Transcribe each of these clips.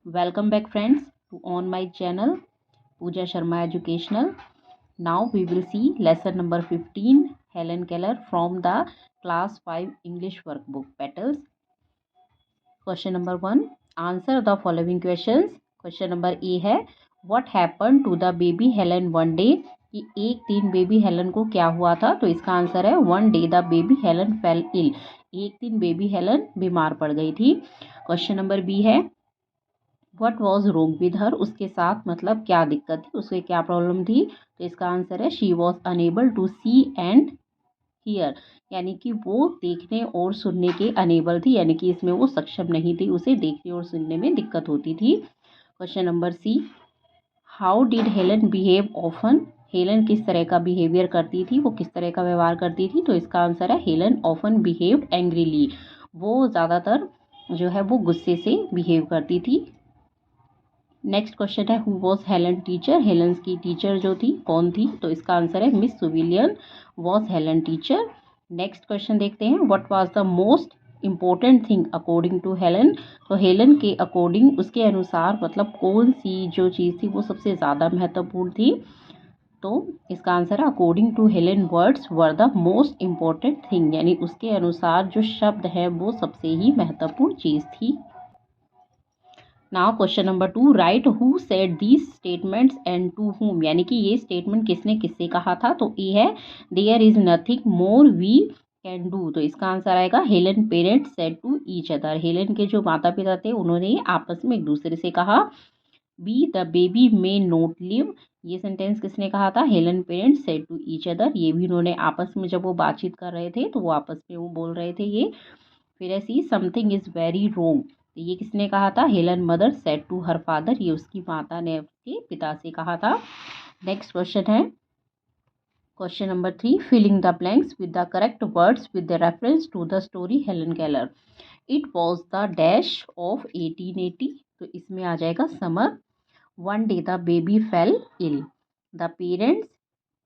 Welcome back friends to on my channel Pooja Sharma Educational. Now we will see lesson number 15 Helen Keller from the class 5 English workbook Petals. Question number 1, answer the following questions. Question number A है what happened to the baby Helen one day, कि एक दिन baby Helen को क्या हुआ था. तो इसका आंसर है one day the baby Helen fell ill, एक दिन बेबी हेलन बीमार पड़ गई थी. क्वेश्चन नंबर बी है what was wrong with her, उसके साथ मतलब क्या दिक्कत थी, उसे क्या प्रॉब्लम थी. तो इसका आंसर है she was unable to see and hear, यानी कि वो देखने और सुनने के अनेबल थी, यानी कि इसमें वो सक्षम नहीं थी, उसे देखने और सुनने में दिक्कत होती थी. Question number see how did Helen behave often, Helen किस तरह का बिहेवियर करती थी, वो किस तरह का व्यवहार करती थी. तो इसका आंसर है हेलन ऑफन बिहेव्ड एंग्रीली, वो ज़्यादातर जो है वो गुस्से से बिहेव करती थी. नेक्स्ट क्वेश्चन है who was Helen teacher, Helen's की टीचर जो थी कौन थी. तो इसका आंसर है Miss Sullivan was Helen teacher. Next question देखते हैं what was the most important thing according to Helen. तो हेलन के अकॉर्डिंग, उसके अनुसार मतलब कौन सी जो चीज़ थी वो सबसे ज़्यादा महत्वपूर्ण थी. तो इसका आंसर है according to Helen words were the most important thing, यानी उसके अनुसार जो शब्द है वो सबसे ही महत्वपूर्ण चीज़ थी. Now question number 2 write who said these statements and to whom, यानी कि ये स्टेटमेंट किसने किससे कहा था. तो ए है there is nothing more we can do. तो इसका आंसर आएगा Helen parents said to each other, Helen के जो माता पिता थे उन्होंने आपस में एक दूसरे से कहा. B the baby may not live, ये सेंटेंस किसने कहा था, Helen parents said to each other, ये भी उन्होंने आपस में जब वो बातचीत कर रहे थे तो वो आपस में वो बोल रहे थे ये. फिर ऐसी समथिंग इज़ वेरी रोंग, तो ये किसने कहा था, Helen mother said to her father, ये उसकी माता ने उसके पिता से कहा था. नेक्स्ट क्वेश्चन है question number 3 filling the blanks with the correct words with the reference to the story Helen Keller. It was the dash of 1880, तो इसमें आ जाएगा summer. One day the baby fell ill, the parents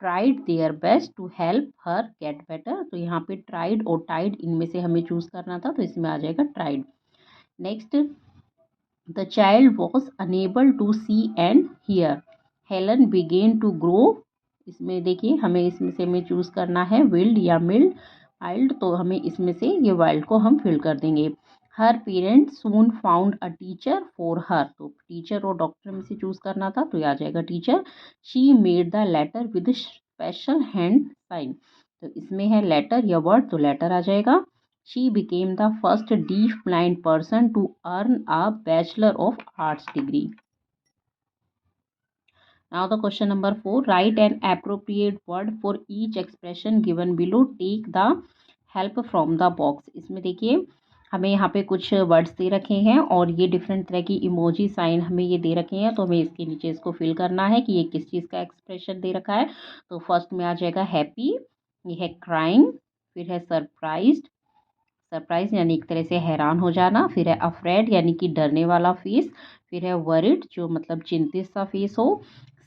tried their best to help her get better. तो यहाँ पे tried और Tide इनमें से हमें चूज करना था, तो इसमें आ जाएगा tried. Next the child was unable to see and hear, Helen began to grow. इसमें देखिए हमें इसमें से हमें चूज करना है विल्ड या मिल्ड वाइल्ड, तो हमें इसमें से ये वाइल्ड को हम फिल कर देंगे. Her parent soon found a teacher for her, तो टीचर और डॉक्टर में से चूज करना था, तो ये आ जाएगा teacher. She made the letter with special hand sign, तो इसमें है लेटर या वर्ड, तो लेटर आ जाएगा. She became the first deaf blind person to earn a Bachelor of Arts degree. Now the question number 4 write an appropriate word for each expression given below. Take the help from the box. इसमें देखिए हमें यहाँ पे कुछ words दे रखे हैं और ये डिफरेंट तरह की इमोजी साइन हमें ये दे रखे हैं, तो हमें इसके नीचे इसको फिल करना है कि ये किस चीज़ का एक्सप्रेशन दे रखा है. तो फर्स्ट में आ जाएगा हैप्पी, ये है क्राइंग, फिर है सरप्राइज्ड, सरप्राइज यानी एक तरह से हैरान हो जाना, फिर है अफ्रेड यानी कि डरने वाला फेस, फिर है वरिड जो मतलब चिंतित सा फेस हो,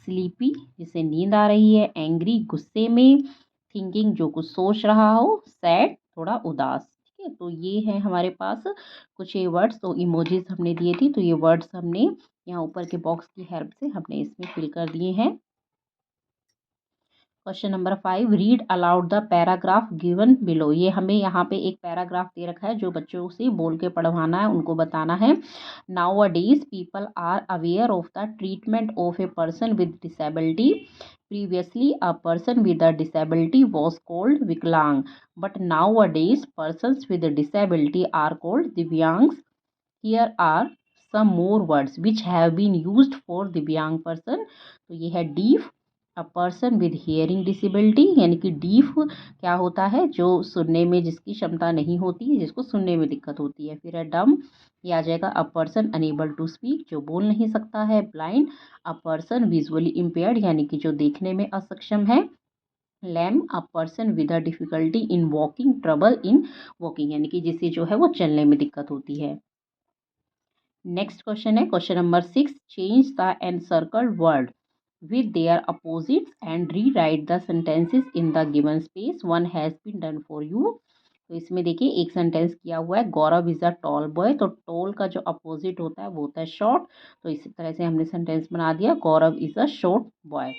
स्लीपी जिसे नींद आ रही है, एंग्री गुस्से में, थिंकिंग जो कुछ सोच रहा हो, सैड थोड़ा उदास. ठीक है, तो ये है हमारे पास कुछ ये वर्ड्स, तो इमोजीज हमने दिए थी, तो ये वर्ड्स हमने यहाँ ऊपर के बॉक्स की हेल्प से हमने इसमें फिल कर दिए हैं. Question number 5 read aloud the paragraph given below, ये हमें यहाँ पे एक पैराग्राफ दे रखा है जो बच्चों से बोल के पढ़वाना है, उनको बताना है. Nowadays people are aware of the treatment of a person with disability. Previously, a person with a disability was called Viklang, but nowadays persons with a disability are called Divyangs. Here are some more words which have been used for Divyang person. तो ये है deaf, a person with hearing disability, यानी कि deaf क्या होता है, जो सुनने में जिसकी क्षमता नहीं होती है, जिसको सुनने में दिक्कत होती है. फिर है डम, ये आ जाएगा a person unable to speak, जो बोल नहीं सकता है. Blind, a person visually impaired, यानी कि जो देखने में असक्षम है. Lame, a person with a difficulty in walking, trouble in walking, यानी कि जिसे जो है वो चलने में दिक्कत होती है. नेक्स्ट क्वेश्चन है question number 6 change the encircled word with their opposites and rewrite the sentences in the given space. One has been done for you. तो इसमें देखिए एक सेंटेंस किया हुआ है, गौरव इज़ अ टॉल बॉय। तो टॉल का जो अपोजिट होता है वो होता है शॉर्ट। तो इसी तरह से हमने सेंटेंस बना दिया, गौरव इज़ अ शॉर्ट बॉय।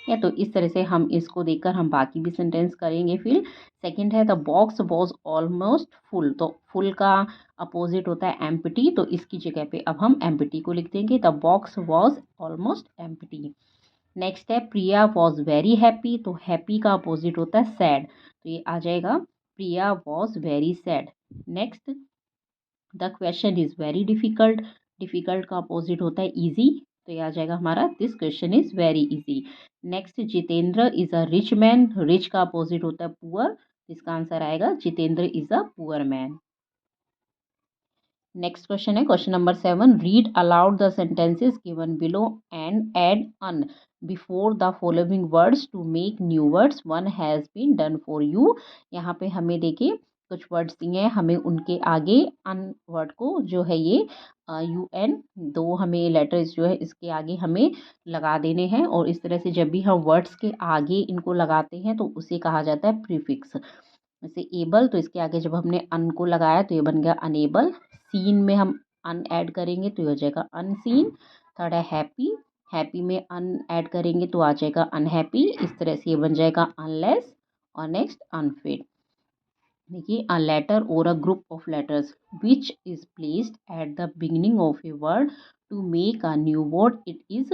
या तो इस तरह से हम इसको देखकर हम बाकी भी सेंटेंस करेंगे। फिर सेकंड है, the box was almost full. तो फुल का अपोजिट होता है एम्प्टी। तो इसकी जगह पे अब हम एम्प्टी को लिख देंगे, the box was almost empty. Next है, प्रिया वॉज वेरी हैप्पी। तो हैप्पी का अपोजिट होता है सैड। तो ये आ जाएगा, Priya was very sad. Next, the question is very difficult. Difficult का अपोजिट होता है ईजी। तो ये आ जाएगा हमारा, this question is very easy. Next, Jitendra is a rich man. Rich का अपोजिट होता है पुअर। इसका आंसर आएगा, Jitendra is a poor man. Next question है question number 7, read aloud the sentences given below and add un before the following words to make new words, one has been done for you. यहाँ पे हमें देखिए कुछ words दिए हैं, हमें उनके आगे अन वर्ड को जो है ये यू एन, दो हमें लेटर्स जो है इसके आगे हमें लगा देने हैं। और इस तरह से जब भी हम वर्ड्स के आगे इनको लगाते हैं तो उसे कहा जाता है प्रीफिक्स। जैसे एबल, तो इसके आगे जब हमने अन को लगाया तो ये बन गया अनेबल। सीन में हम अन ऐड करेंगे तो ये हो जाएगा अनसीन। थर्ड है हैप्पी, हैप्पी में अन ऐड करेंगे तो आ जाएगा अनहैप्पी। इस तरह से ये बन जाएगा अनलेस। और नेक्स्ट अनफिट। देखिए, अ लेटर और a group of letters which is placed at the beginning of a word to make a new word, it is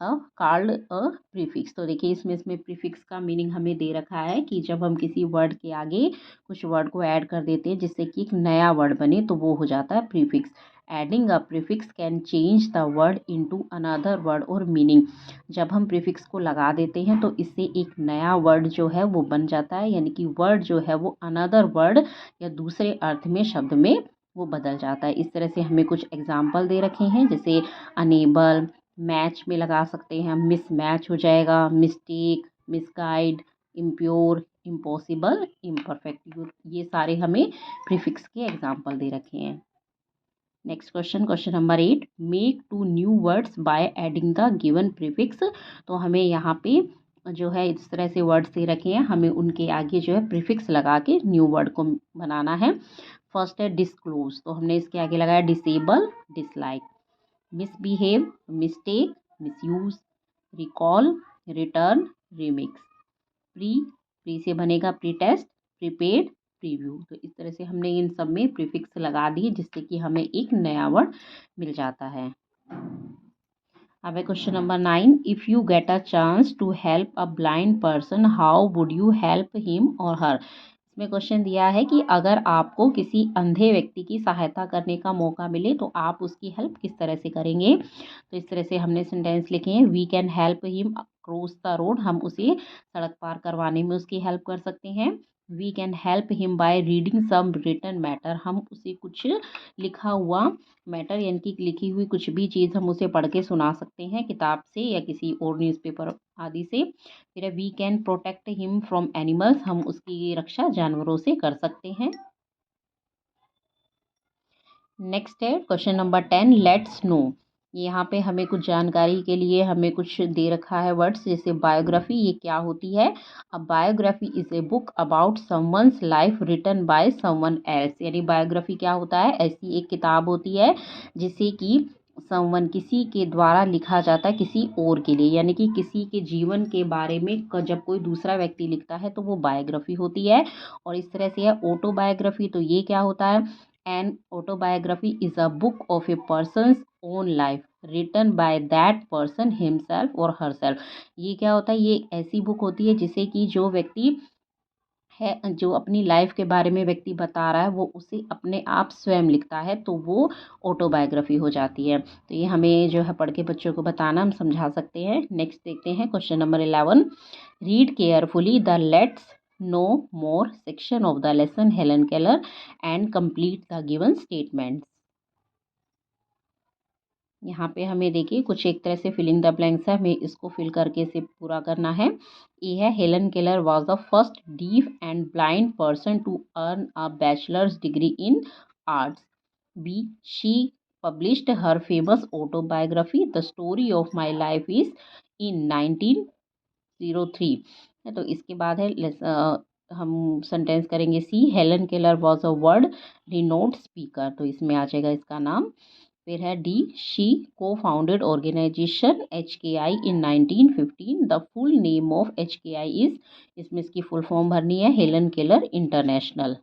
called a prefix. तो देखिए इसमें प्रीफिक्स का मीनिंग हमें दे रखा है कि जब हम किसी वर्ड के आगे कुछ वर्ड को ऐड कर देते हैं जिससे कि एक नया वर्ड बने तो वो हो जाता है prefix. Adding a prefix can change the word into another word और मीनिंग। जब हम प्रीफिक्स को लगा देते हैं तो इससे एक नया वर्ड जो है वो बन जाता है, यानी कि वर्ड जो है वो अनदर वर्ड या दूसरे अर्थ में शब्द में वो बदल जाता है। इस तरह से हमें कुछ एग्जाम्पल दे रखे हैं, जैसे अनेबल, मैच में लगा सकते हैं, मिस मैच हो जाएगा, mistake, misguide, impure, impossible, imperfect. ये सारे हमें प्रीफिक्स के एग्जाम्पल दे रखे हैं। Next question, question number 8, make two new words by adding the given prefix. तो हमें यहाँ पे जो है इस तरह से वर्ड्स दे रखे हैं, हमें उनके आगे जो है प्रीफिक्स लगा के न्यू वर्ड को बनाना है। फर्स्ट है डिस्क्लोज, तो हमने इसके आगे लगाया disable, dislike. Misbehave, mistake, misuse, recall, return, remix. Pre से बनेगा प्रीटेस्ट, प्रीपेड, प्रीव्यू। तो इस तरह से हमने इन सब में प्रीफिक्स लगा दिए जिससे कि हमें एक नया वर्ड मिल जाता है। अब है question number 9, if you get a chance to help a blind person how would you help him or her. इसमें क्वेश्चन दिया है कि अगर आपको किसी अंधे व्यक्ति की सहायता करने का मौका मिले तो आप उसकी हेल्प किस तरह से करेंगे। तो इस तरह से हमने सेंटेंस लिखे हैं, we can help him cross the road. हम उसे सड़क पार करवाने में उसकी हेल्प कर सकते हैं। We can help him by reading some written matter. हम उसे कुछ लिखा हुआ मैटर यानी कि लिखी हुई कुछ भी चीज़ हम उसे पढ़ के सुना सकते हैं किताब से या किसी और न्यूज़पेपर आदि से। फिर we can protect him from animals. हम उसकी रक्षा जानवरों से कर सकते हैं। नेक्स्ट है क्वेश्चन नंबर 10, लेट्स नो। यहाँ पे हमें कुछ जानकारी के लिए हमें कुछ दे रखा है वर्ड्स, जैसे बायोग्राफी, ये क्या होती है। A biography is a book about someone's life written by someone else. यानी बायोग्राफी क्या होता है, ऐसी एक किताब होती है जिसे कि समवन किसी के द्वारा लिखा जाता है किसी और के लिए, यानी कि किसी के जीवन के बारे में जब कोई दूसरा व्यक्ति लिखता है तो वो बायोग्राफी होती है। और इस तरह से है ऑटोबायोग्राफी, तो ये क्या होता है, an autobiography is a book of a person's own life written by that person himself or herself. ये क्या होता है, ये एक ऐसी बुक होती है जिसे कि जो व्यक्ति है, जो अपनी लाइफ के बारे में व्यक्ति बता रहा है वो उसे अपने आप स्वयं लिखता है तो वो ऑटोबायोग्राफी हो जाती है। तो ये हमें जो है पढ़ के बच्चों को बताना, हम समझा सकते हैं। नेक्स्ट देखते हैं question number 11, read carefully the let's no more section of the lesson Helen Keller and complete the given statements. यहाँ पे हमें देखिए कुछ एक तरह से फिलिंग द ब्लैंक्स है, हमें इसको फिल करके इसे पूरा करना है। ये है, Helen Keller was the first deaf and blind person to earn a bachelor's degree in arts. B, she published her famous autobiography the story of my life is in 1903। तो इसके बाद है हम सेंटेंस करेंगे C. Helen Keller was a world renowned speaker, तो इसमें आ जाएगा इसका नाम। फिर है D, she co-founded organization HKI in 1915। The full name of HKI is, इसमें इसकी फुल फॉर्म भरनी है, Helen Keller International.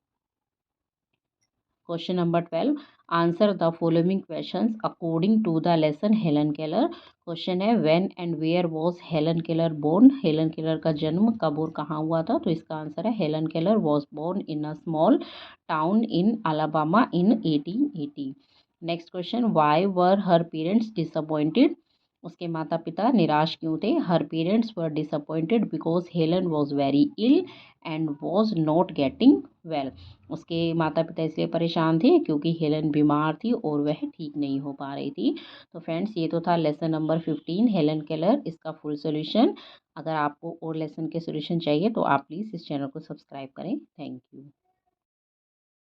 Question number 12, answer the following questions according to the lesson Helen Keller. Question है when and where was Helen Keller born, Helen Keller का जन्म कब और कहाँ हुआ था, तो इसका आंसर है Helen Keller was born in a small town in Alabama in 1880। Next question, why were her parents disappointed, उसके माता पिता निराश क्यों थे। Her parents were disappointed because Helen was very ill and was not getting well, उसके माता पिता इसलिए परेशान थे क्योंकि हेलन बीमार थी और वह ठीक नहीं हो पा रही थी। तो फ्रेंड्स ये तो था लेसन नंबर 15 हेलन केलर, इसका फुल सोल्यूशन। अगर आपको और लेसन के सोल्यूशन चाहिए तो आप प्लीज़ इस चैनल को सब्सक्राइब करें। Thank you.